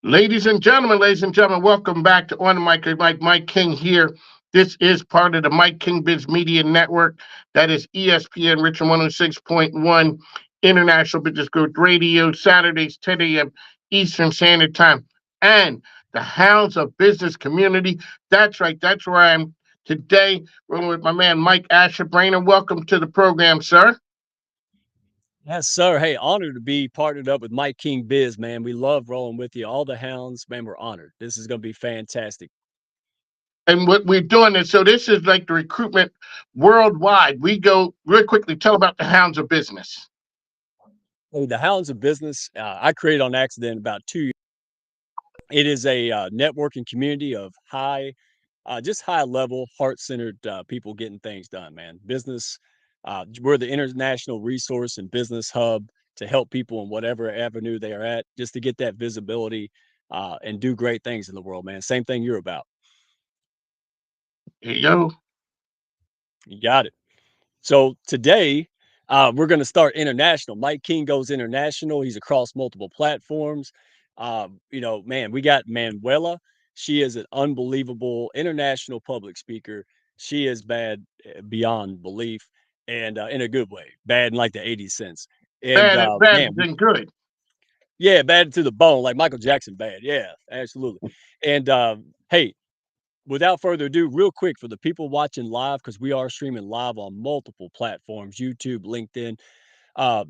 Ladies and gentlemen, welcome back to On the Mic with Mike King here. This is part of the Mike King Biz Media Network. That is ESPN Richmond 106.1 International Business Growth Radio, Saturdays, 10 a.m. Eastern Standard Time. And the Hounds of Business Community. That's right, that's where I am today. Rolling with my man, Mike Asherbrainer. Welcome to the program, sir. Yes, sir. Hey, honored to be partnered up with Mike King Biz, man. We love rolling with you. All the hounds, man, we're honored. This is going to be fantastic. And what we're doing is so this is like the recruitment worldwide. We go real quickly. Tell about the Hounds of Business. Hey, the Hounds of Business, I created on accident about 2 years. It is a networking community of just high level, heart centered people getting things done, man. Business, we're the international resource and business hub to help people in whatever avenue they are at, just to get that visibility and do great things in the world, man. Same thing you're about. Here you go. You got it. So today, we're going to start international. Mike King goes international. He's across multiple platforms. Man, we got Manuela. She is an unbelievable international public speaker. She is bad beyond belief, and in a good way, bad in like the 80 cents. And Bad man, and good. yeah, bad to the bone, like Michael Jackson bad. Yeah, absolutely. And hey, without further ado, real quick for the people watching live, because we are streaming live on multiple platforms, YouTube, LinkedIn,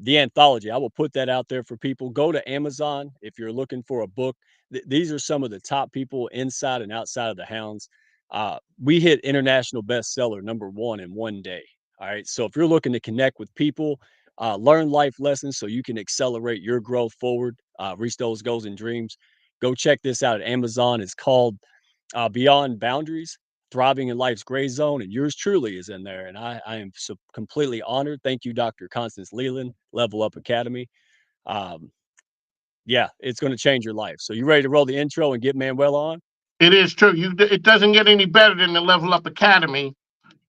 the anthology. I will put that out there for people. Go to Amazon if you're looking for a book. These are some of the top people inside and outside of the hounds. We hit international bestseller #1 in 1 day. All right. So if you're looking to connect with people, learn life lessons so you can accelerate your growth forward, reach those goals and dreams, go check this out at Amazon. It's called Beyond Boundaries, Thriving in Life's Gray Zone, and yours truly is in there. And I am so completely honored. Thank you, Dr. Constance Leland, Level Up Academy. Um, yeah, it's going to change your life. So you ready to roll the intro and get Manuel on? It is true. It doesn't get any better than the Level Up Academy,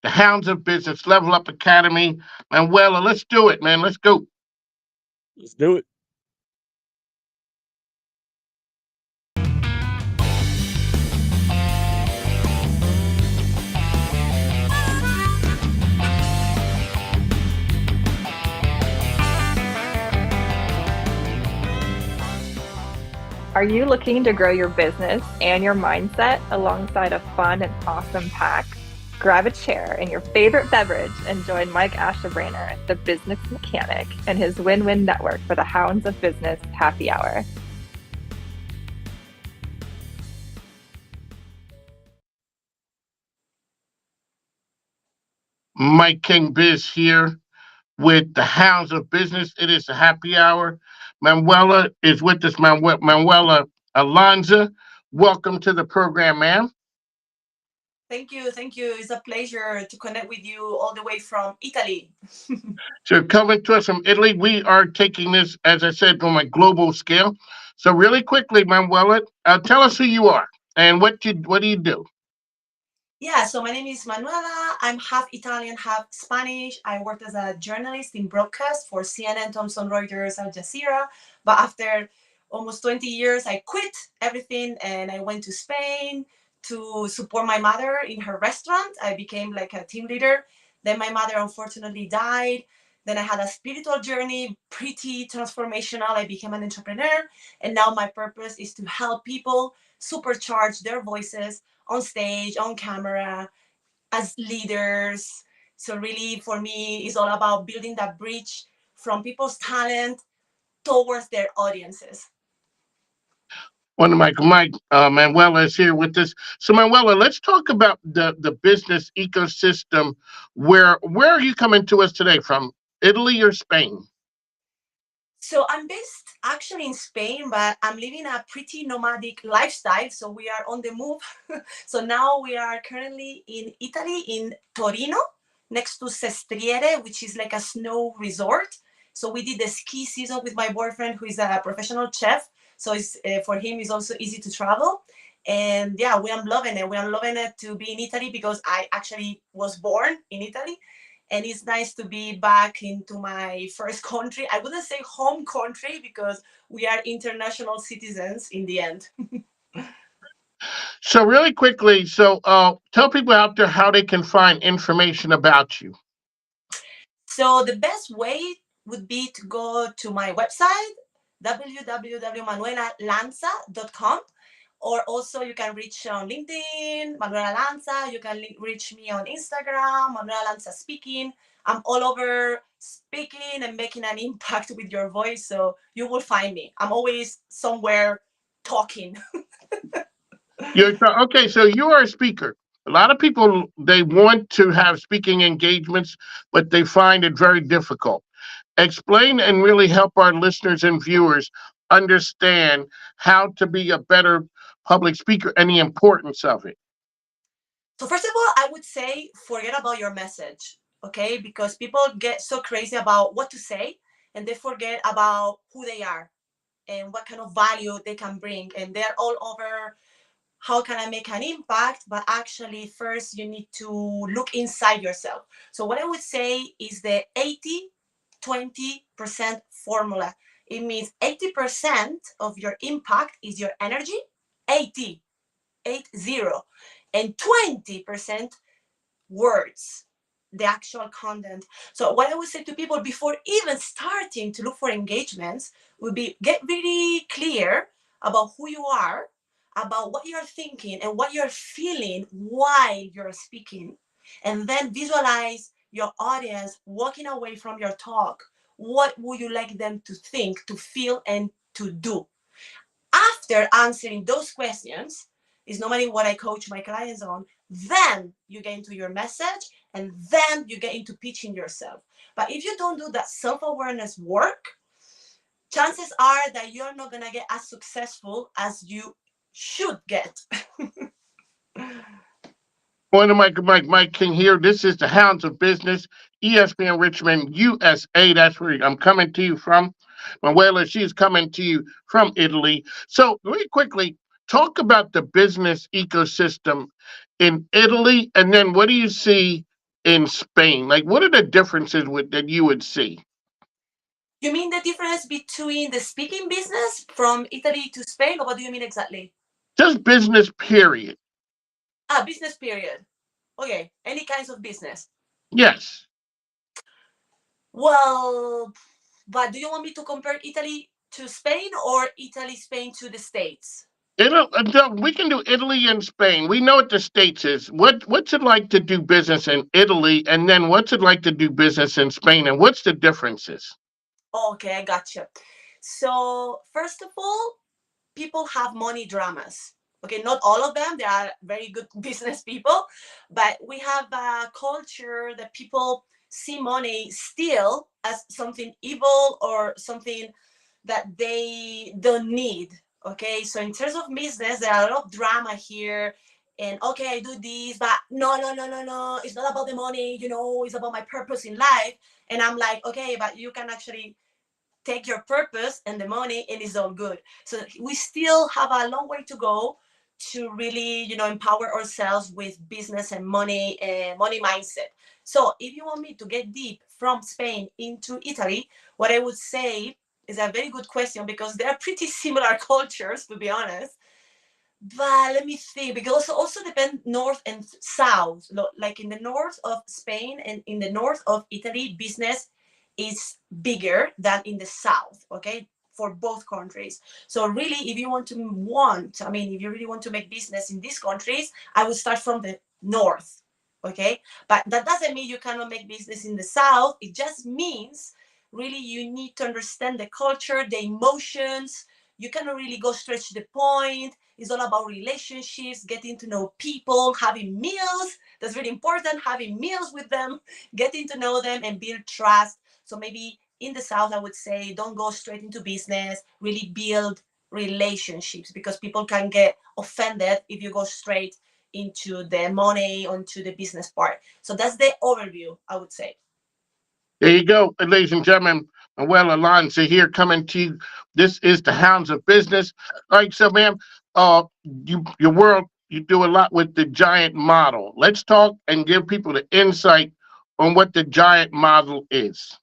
the Hounds of Business, Level Up Academy. Manuela, let's do it, man. Let's go. Let's do it. Are you looking to grow your business and your mindset alongside a fun and awesome pack? Grab a chair and your favorite beverage and join Mike Asherbrainer, the business mechanic, and his win-win network for the Hounds of Business Happy Hour. Mike King Biz here with the Hounds of Business. It is a happy hour. Manuela is with us. Manuela Alonza. Welcome to the program, ma'am. Thank you. Thank you. It's a pleasure to connect with you all the way from Italy. So coming to us from Italy, we are taking this, as I said, on a global scale. So really quickly, Manuela, tell us who you are and what do you do? Yeah, so my name is Manuela. I'm half Italian, half Spanish. I worked as a journalist in broadcast for CNN, Thomson Reuters, Aljazeera. But after almost 20 years, I quit everything and I went to Spain to support my mother in her restaurant. I became like a team leader. Then my mother unfortunately died. Then I had a spiritual journey, pretty transformational. I became an entrepreneur. And now my purpose is to help people supercharge their voices on stage, on camera, as leaders. So really, for me, it's all about building that bridge from people's talent towards their audiences. One of Mike Manuela is here with us. So Manuela, let's talk about the business ecosystem. Where are you coming to us today from? Italy or Spain? So I'm based actually in Spain, but I'm living a pretty nomadic lifestyle. So we are on the move. So now we are currently in Italy, in Torino, next to Sestriere, which is like a snow resort. So we did the ski season with my boyfriend, who is a professional chef. So it's for him, it's also easy to travel. And yeah, we are loving it. We are loving it to be in Italy because I actually was born in Italy. and it's nice to be back into my first country. I wouldn't say home country because we are international citizens in the end. So really quickly, tell people out there how they can find information about you. So the best way would be to go to my website, www.manuelalanza.com, or also you can reach on LinkedIn, Manuela Lanza. You can reach me on Instagram, Manuela Lanza Speaking. I'm all over speaking and making an impact with your voice, so you will find me. I'm always somewhere talking. Okay, so you are a speaker. A lot of people, they want to have speaking engagements, but they find it very difficult. Explain and really help our listeners and viewers understand how to be a better public speaker and the importance of it. So first of all, I would say forget about your message, okay? Because people get so crazy about what to say and they forget about who they are and what kind of value they can bring. And they're all over how can I make an impact? But actually, first you need to look inside yourself. So what I would say is the 80-20% formula. It means 80% of your impact is your energy, 80, 80, and 20% words, the actual content. So what I would say to people before even starting to look for engagements would be get really clear about who you are, about what you're thinking and what you're feeling while you're speaking. And then visualize your audience walking away from your talk. What would you like them to think, to feel, and to do? After answering those questions, is normally what I coach my clients on, then you get into your message and then you get into pitching yourself. But if you don't do that self-awareness work, chances are that you're not going to get as successful as you should get. One of Mike King here. This is the Hounds of Business, ESPN Richmond, USA. That's where I'm coming to you from. Manuela, she's coming to you from Italy. So, really quickly, talk about the business ecosystem in Italy, and then what do you see in Spain? Like, what are the differences that you would see? You mean the difference between the speaking business from Italy to Spain, or what do you mean exactly? Just business, period. Business period. Okay, any kinds of business. Yes. Well, but do you want me to compare Italy to Spain or Italy, Spain to the States? We can do Italy and Spain. We know what the States is. What's it like to do business in Italy, and then what's it like to do business in Spain, and what's the differences? Okay, I gotcha. So first of all, people have money dramas. Okay, not all of them. They are very good business people, but we have a culture that people see money still as something evil or something that they don't need. Okay, so in terms of business, there are a lot of drama here. And okay, I do this, but no, no, no, no, no. It's not about the money, it's about my purpose in life. And I'm like, okay, but you can actually take your purpose and the money and it's all good. So we still have a long way to go to really empower ourselves with business and money mindset. So if you want me to get deep from Spain into Italy, what I would say is a very good question because they're pretty similar cultures, to be honest. But let me think, because also depend north and south. Like in the north of Spain and in the north of Italy, business is bigger than in the south, okay, for both countries. So really, if you really want to make business in these countries, I would start from the north, okay? But that doesn't mean you cannot make business in the south. It just means really you need to understand the culture, the emotions. You cannot really go straight to the point. It's all about relationships, getting to know people, having meals. That's really important, having meals with them, getting to know them and build trust. So maybe in the South, I would say, don't go straight into business, really build relationships because people can get offended if you go straight into the money, onto the business part. So that's the overview, I would say. There you go, ladies and gentlemen. Manuela Lanza here coming to you. This is the Hounds of Business. All right, so ma'am, your world, you do a lot with the giant model. Let's talk and give people the insight on what the Giant model is?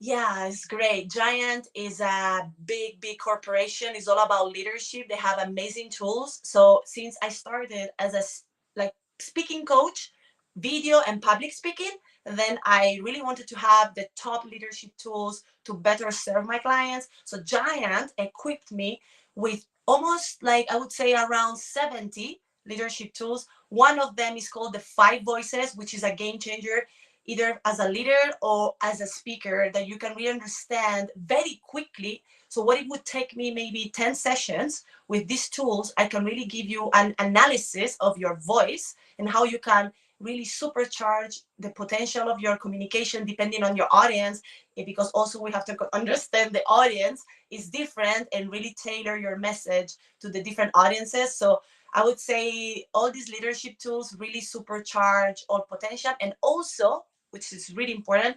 Yeah, it's great. Giant is a big corporation. It's all about leadership. They have amazing tools. So since I started as like speaking coach, video and public speaking, then I really wanted to have the top leadership tools to better serve my clients. So Giant equipped me with almost, like, I would say around 70 leadership tools. One of them is called the 5 Voices, which is a game changer, either as a leader or as a speaker, that you can really understand very quickly. So what it would take me maybe 10 sessions with these tools, I can really give you an analysis of your voice and how you can really supercharge the potential of your communication depending on your audience, because also we have to understand the audience is different and really tailor your message to the different audiences. So I would say all these leadership tools really supercharge our potential, and also, which is really important,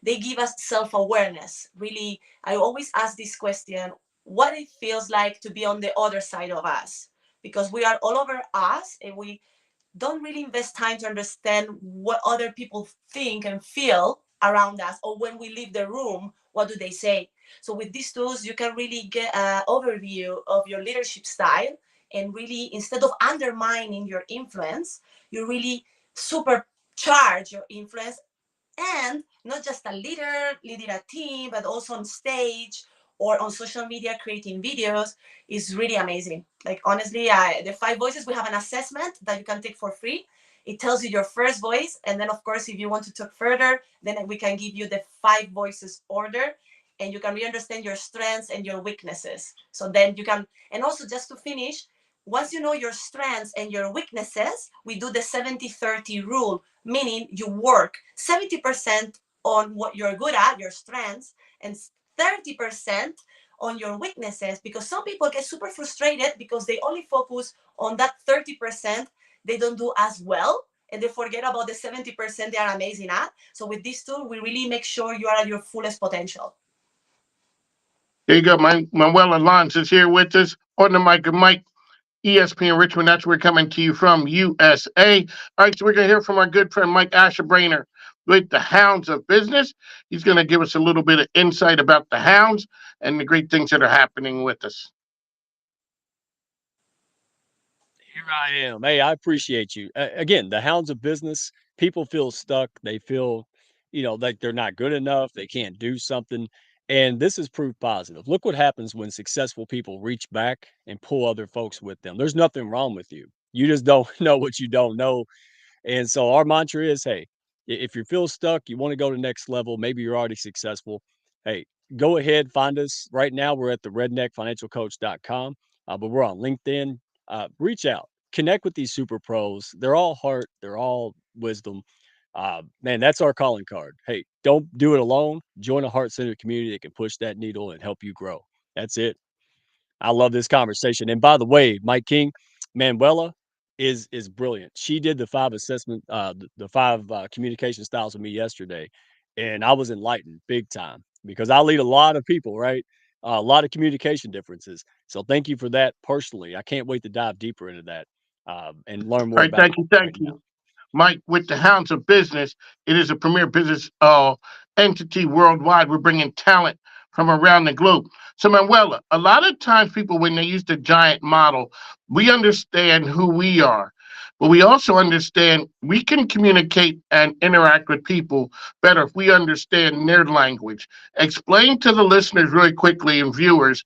they give us self-awareness. Really, I always ask this question: what it feels like to be on the other side of us? Because we are all over us, and we don't really invest time to understand what other people think and feel around us, or when we leave the room, what do they say? So with these tools, you can really get an overview of your leadership style, and really, instead of undermining your influence, you really supercharge your influence, and not just a leader leading a team, but also on stage or on social media creating videos is really amazing. Like, honestly, the 5 Voices, we have an assessment that you can take for free. It tells you your first voice, and then of course, if you want to talk further, then we can give you the 5 Voices order, and you can really understand your strengths and your weaknesses. So then you can, and also, just to finish, once you know your strengths and your weaknesses, we do the 70-30 rule, meaning you work 70% on what you're good at, your strengths, and 30% on your weaknesses, because some people get super frustrated because they only focus on that 30% they don't do as well, and they forget about the 70% they are amazing at. So with this tool, we really make sure you are at your fullest potential. There you go. Manuel Alonso is here with us on the mic. Mike, ESPN Richmond. That's where we're coming to you from, USA. All right, so we're going to hear from our good friend Mike Ashabrainer with the Hounds of Business. He's going to give us a little bit of insight about the Hounds and the great things that are happening with us. Here I am. Hey, I appreciate you. Again, the Hounds of Business, people feel stuck. They feel, like they're not good enough. They can't do something. And this is proof positive. Look what happens when successful people reach back and pull other folks with them. There's nothing wrong with you. You just don't know what you don't know. And so our mantra is, hey, if you feel stuck, you want to go to the next level, maybe you're already successful. Hey, go ahead, find us. Right now, we're at the redneckfinancialcoach.com, but we're on LinkedIn. Reach out, connect with these super pros. They're all heart, they're all wisdom. Man, that's our calling card. Hey, don't do it alone. Join a heart centered community that can push that needle and help you grow. That's it. I love this conversation. And by the way, Mike King, Manuela is brilliant. She did the 5 assessment, the 5 communication styles with me yesterday, and I was enlightened big time because I lead a lot of people, right? A lot of communication differences. So thank you for that personally. I can't wait to dive deeper into that and learn All more right, about it thank you. right Thank now. you. Mike, with the Hounds of Business, it is a premier business entity worldwide. We're bringing talent from around the globe. So, Manuela, a lot of times people, when they use the Giant model, we understand who we are, but we also understand we can communicate and interact with people better if we understand their language. Explain to the listeners really quickly and viewers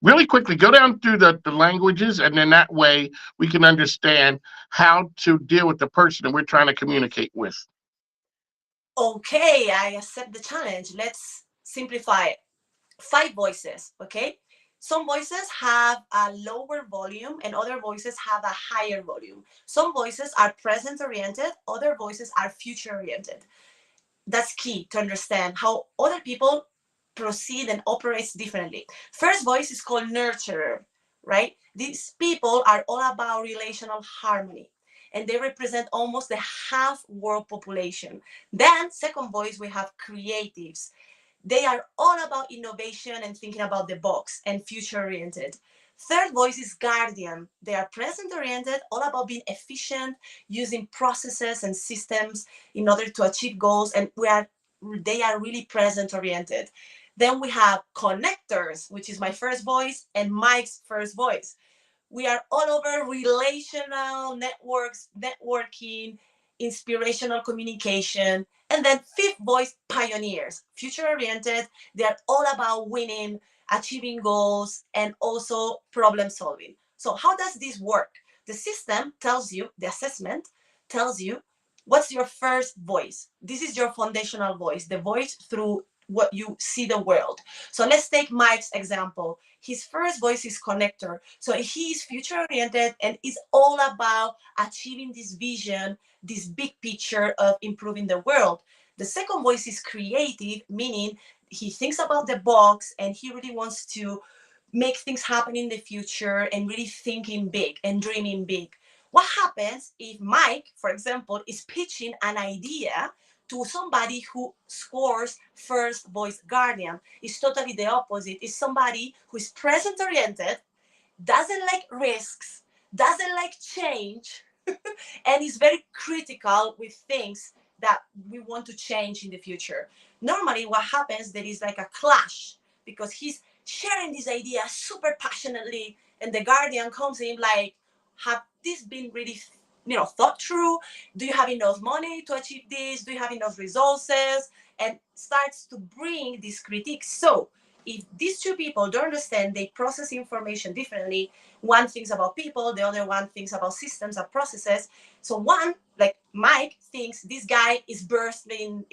really quickly, go down through the languages, and then that way we can understand how to deal with the person that we're trying to communicate with. Okay, I accept the challenge. Let's simplify it. 5 Voices, okay? Some voices have a lower volume and other voices have a higher volume. Some voices are present oriented, other voices are future oriented. That's key to understand how other people proceed and operates differently. First voice is called nurturer, right? These people are all about relational harmony, and they represent almost the half world population. Then second voice, we have creatives. They are all about innovation and thinking about the box and future oriented. Third voice is guardian. They are present oriented, all about being efficient, using processes and systems in order to achieve goals, and they are really present oriented. Then we have connectors, which is my first voice, and Mike's first voice. We are all over relational networks, networking, inspirational communication. And then fifth voice, pioneers, future oriented. They're all about winning, achieving goals, and also problem solving. So how does this work? The system tells you, the assessment tells you, what's your first voice? This is your foundational voice, the voice through what you see the world. So let's take Mike's example. His first voice is connector. So he's future oriented and is all about achieving this vision, this big picture of improving the world. The second voice is creative, meaning he thinks about the box and he really wants to make things happen in the future and really thinking big and dreaming big. What happens if Mike, for example, is pitching an idea to somebody who scores first voice guardian? It's totally the opposite. It's somebody who is present oriented, doesn't like risks, doesn't like change, and is very critical with things that we want to change in the future. Normally what happens, there is like a clash because he's sharing this idea super passionately, and the guardian comes in like, have this been really thought through? Do you have enough money to achieve this? Do you have enough resources? And starts to bring this critique. So if these two people don't understand, they process information differently. One thinks about people, the other one thinks about systems and processes. So one, like Mike, thinks this guy is bursting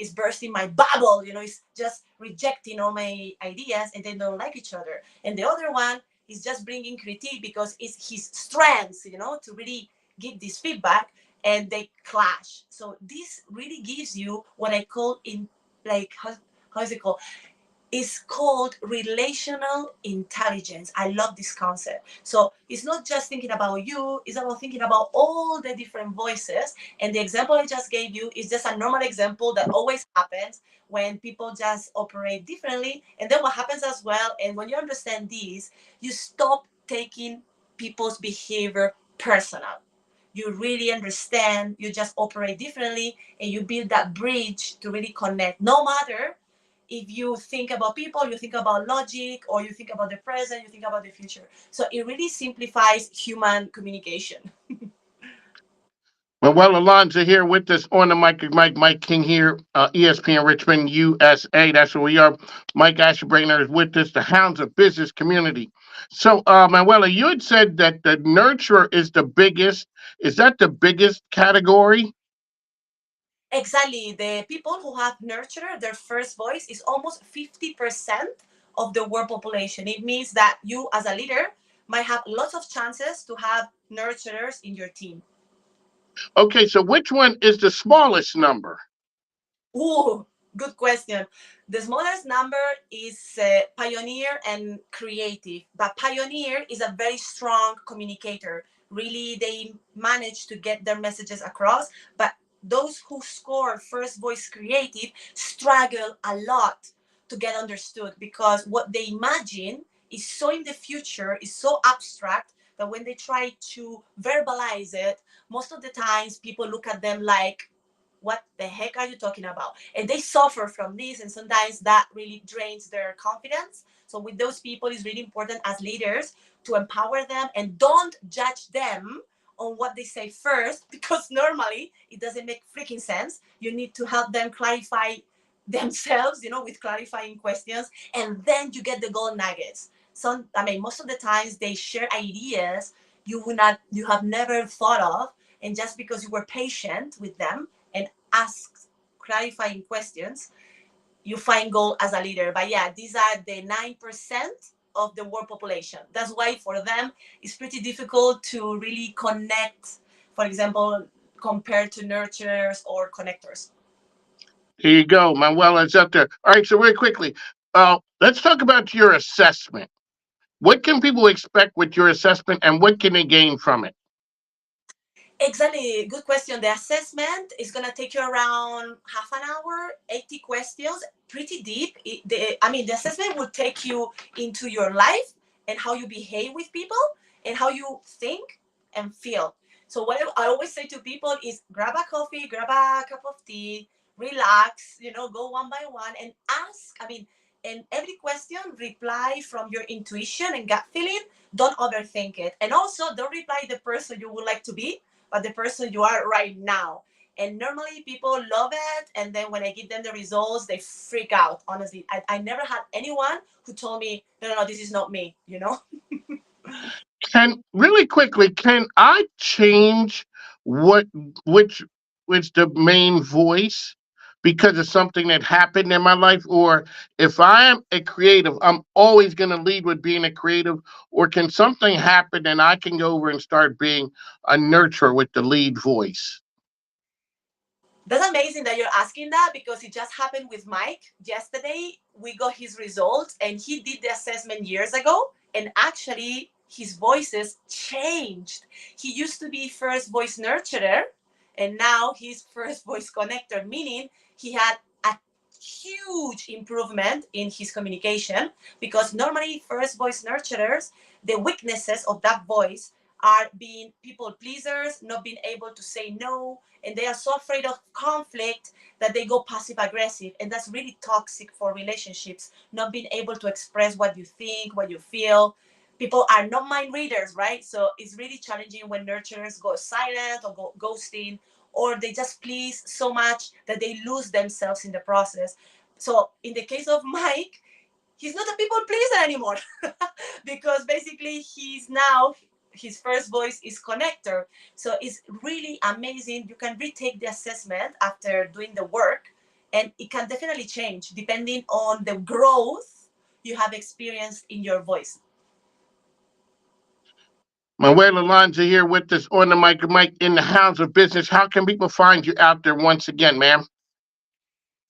my bubble, he's just rejecting all my ideas, and they don't like each other. And the other one is just bringing critique because it's his strengths, to really give this feedback, and they clash. So this really gives you what I call how is it called? Is called relational intelligence. I love this concept. So it's not just thinking about you, it's about thinking about all the different voices. And the example I just gave you is just a normal example that always happens when people just operate differently. And then what happens as well, and when you understand this, you stop taking people's behavior personal. You really understand, you just operate differently, and you build that bridge to really connect. No matter if you think about people, you think about logic, or you think about the present, you think about the future. So it really simplifies human communication. Well, Alonzo here with us on the mic. Mike King here, ESPN Richmond, USA. That's where we are. Mike Ashebrainer is with us, the Hounds of Business Community. So, Manuela, you had said that the nurturer is the biggest. Is that the biggest category? Exactly. The people who have nurturer, their first voice is almost 50% of the world population. It means that you, as a leader, might have lots of chances to have nurturers in your team. Okay, so which one is the smallest number? Ooh, good question. The smallest number is pioneer and creative, but pioneer is a very strong communicator. Really, they manage to get their messages across, but those who score first voice creative struggle a lot to get understood because what they imagine is so in the future, is so abstract that when they try to verbalize it, most of the times people look at them like, what the heck are you talking about? And they suffer from this, and sometimes that really drains their confidence. So with those people, it's really important as leaders to empower them and don't judge them on what they say first, because normally it doesn't make freaking sense. You need to help them clarify themselves, with clarifying questions, and then you get the gold nuggets. So most of the times they share ideas you have never thought of, and just because you were patient with them and ask clarifying questions, you find gold as a leader. But yeah, these are the 9% of the world population. That's why for them it's pretty difficult to really connect, for example, compared to nurturers or connectors. Here you go, Manuela is up there. All right, so very quickly, let's talk about your assessment. What can people expect with your assessment, and what can they gain from it? Exactly. Good question. The assessment is going to take you around half an hour, 80 questions, pretty deep. The assessment will take you into your life and how you behave with people and how you think and feel. So what I always say to people is grab a coffee, grab a cup of tea, relax, go one by one and ask. And every question, reply from your intuition and gut feeling. Don't overthink it. And also, don't reply the person you would like to be, but the person you are right now. And normally people love it. And then when I give them the results, they freak out. Honestly, I never had anyone who told me, no, this is not me, Can really quickly, can I change what which which the main voice because of something that happened in my life? Or if I am a creative, I'm always gonna lead with being a creative, or can something happen and I can go over and start being a nurturer with the lead voice? That's amazing that you're asking that because it just happened with Mike. Yesterday, we got his results and he did the assessment years ago. And actually, his voices changed. He used to be first voice nurturer and now he's first voice connector, meaning he had a huge improvement in his communication because normally first voice nurturers, the weaknesses of that voice are being people pleasers, not being able to say no, and they are so afraid of conflict that they go passive aggressive, and that's really toxic for relationships. Not being able to express what you think, what you feel. People are not mind readers, right? So it's really challenging when nurturers go silent or go ghosting, or they just please so much that they lose themselves in the process. So in the case of Mike, he's not a people pleaser anymore because basically he's now his first voice is connector. So it's really amazing. You can retake the assessment after doing the work, and it can definitely change depending on the growth you have experienced in your voice. Manuela Lanza here with us on the Mike in the Hounds of Business. How can people find you out there once again, ma'am?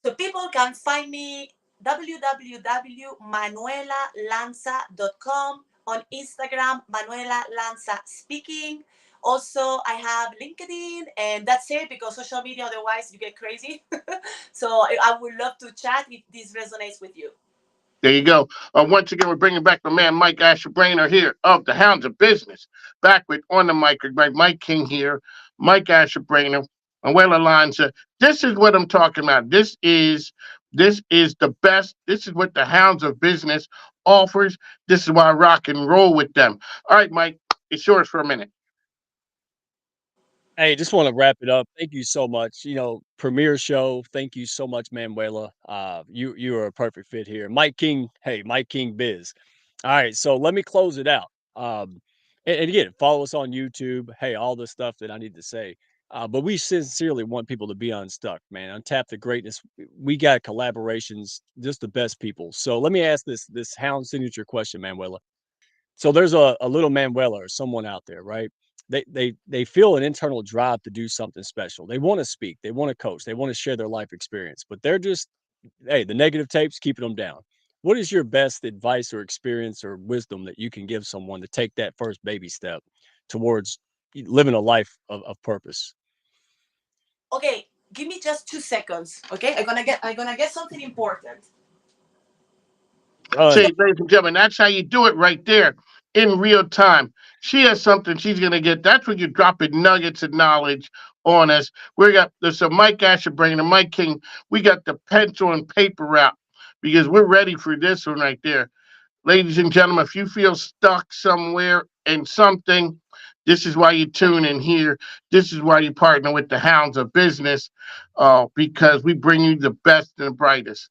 So people can find me www.manuelalanza.com, on Instagram, Manuela Lanza Speaking. Also, I have LinkedIn, and that's it because social media, otherwise, you get crazy. So I would love to chat if this resonates with you. There you go. Once again, we're bringing back my man Mike Asher-Brainer here of the Hounds of Business. Back with on the mic, Mike King here, Mike Asher-Brainer, Manuela Lanza. This is what I'm talking about. This is the best. This is what the Hounds of Business offers. This is why I rock and roll with them. All right, Mike, it's yours for a minute. Hey, just want to wrap it up. Thank you so much. Premiere show. Thank you so much, Manuela. You are a perfect fit here. Mike King. Hey, Mike King Biz. All right, so let me close it out. And again, follow us on YouTube. Hey, all the stuff that I need to say. But we sincerely want people to be unstuck, man. Untap the greatness. We got collaborations, just the best people. So let me ask this hound signature question, Manuela. So there's a little Manuela or someone out there, right? They feel an internal drive to do something special. They want to speak, they want to coach, they want to share their life experience, but they're just, hey, the negative tapes keeping them down. What is your best advice or experience or wisdom that you can give someone to take that first baby step towards living a life of purpose? Okay, give me just 2 seconds. Okay, I'm gonna get something important. Run. See, ladies and gentlemen, that's how you do it right there in real time. She has something she's going to get. That's when you're dropping nuggets of knowledge on us. We got there's a Mike Asher bringing the Mike King. We got the pencil and paper out because we're ready for this one right there. Ladies and gentlemen, if you feel stuck somewhere in something, this is why you tune in here. This is why you partner with the Hounds of Business because we bring you the best and the brightest.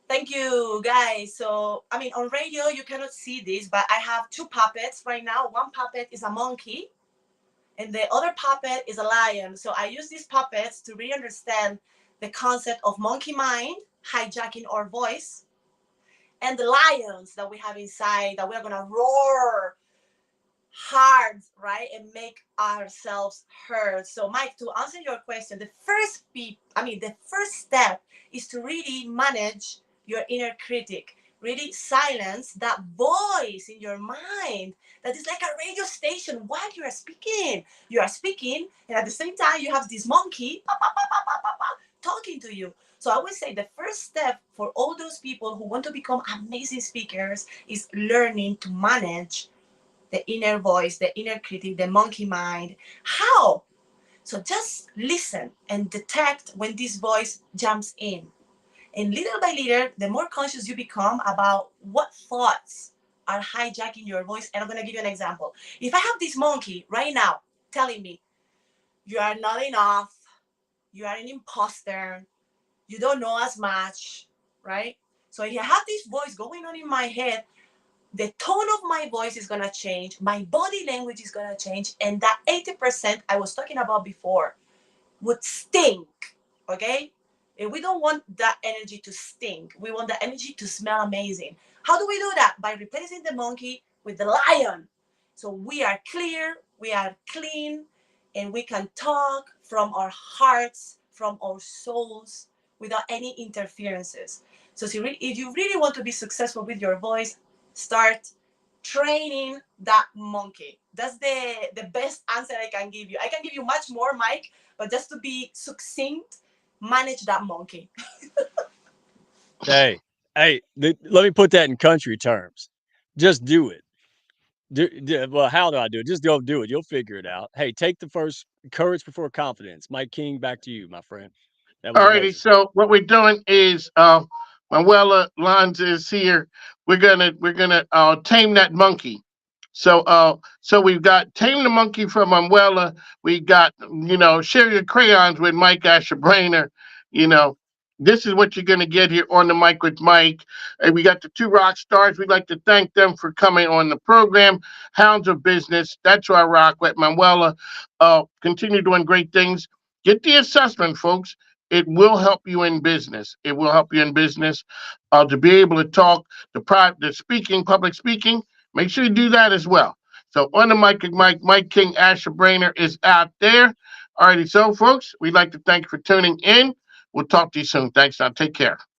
Thank you, guys. So, on radio, you cannot see this, but I have two puppets right now. One puppet is a monkey, and the other puppet is a lion. So, I use these puppets to really understand the concept of monkey mind, hijacking our voice, and the lions that we have inside that we're going to roar hard, right, and make ourselves heard. So Mike, to answer your question, the first step is to really manage your inner critic, really silence that voice in your mind that is like a radio station while you are speaking, and at the same time you have this monkey talking to you. So I would say the first step for all those people who want to become amazing speakers is learning to manage the inner voice, the inner critic, the monkey mind. How? So just listen and detect when this voice jumps in. And little by little, the more conscious you become about what thoughts are hijacking your voice. And I'm going to give you an example. If I have this monkey right now telling me, you are not enough, you are an imposter, you don't know as much, right? So if I have this voice going on in my head, the tone of my voice is going to change, my body language is going to change, and that 80% I was talking about before would stink, okay? And we don't want that energy to stink. We want the energy to smell amazing. How do we do that? By replacing the monkey with the lion. So we are clear, we are clean, and we can talk from our hearts, from our souls, without any interferences. So if you really want to be successful with your voice, start training that monkey. That's the best answer I can give you. I can give you much more, Mike, but just to be succinct, manage that monkey. Hey, let me put that in country terms. Just do it. Well, how do I do it? Just go do it. You'll figure it out. Hey, take the first courage before confidence. Mike King, back to you, my friend. That was Alrighty, amazing. so what we're doing is Manuela Lanza is here. We're gonna tame that monkey. So we've got Tame the Monkey from Manuela. We got, Share Your Crayons with Mike Ashabrainer. You know, this is what you're gonna get here on the mic with Mike. And we got the two rock stars. We'd like to thank them for coming on the program. Hounds of Business. That's who I rock with. Manuela. Continue doing great things. Get the assessment, folks. It will help you in business. It will help you in business to be able to talk the speaking, public speaking. Make sure you do that as well. So on the mic, Mike King, Asher Brainer is out there. Alrighty, so folks, we'd like to thank you for tuning in. We'll talk to you soon. Thanks. Now, take care.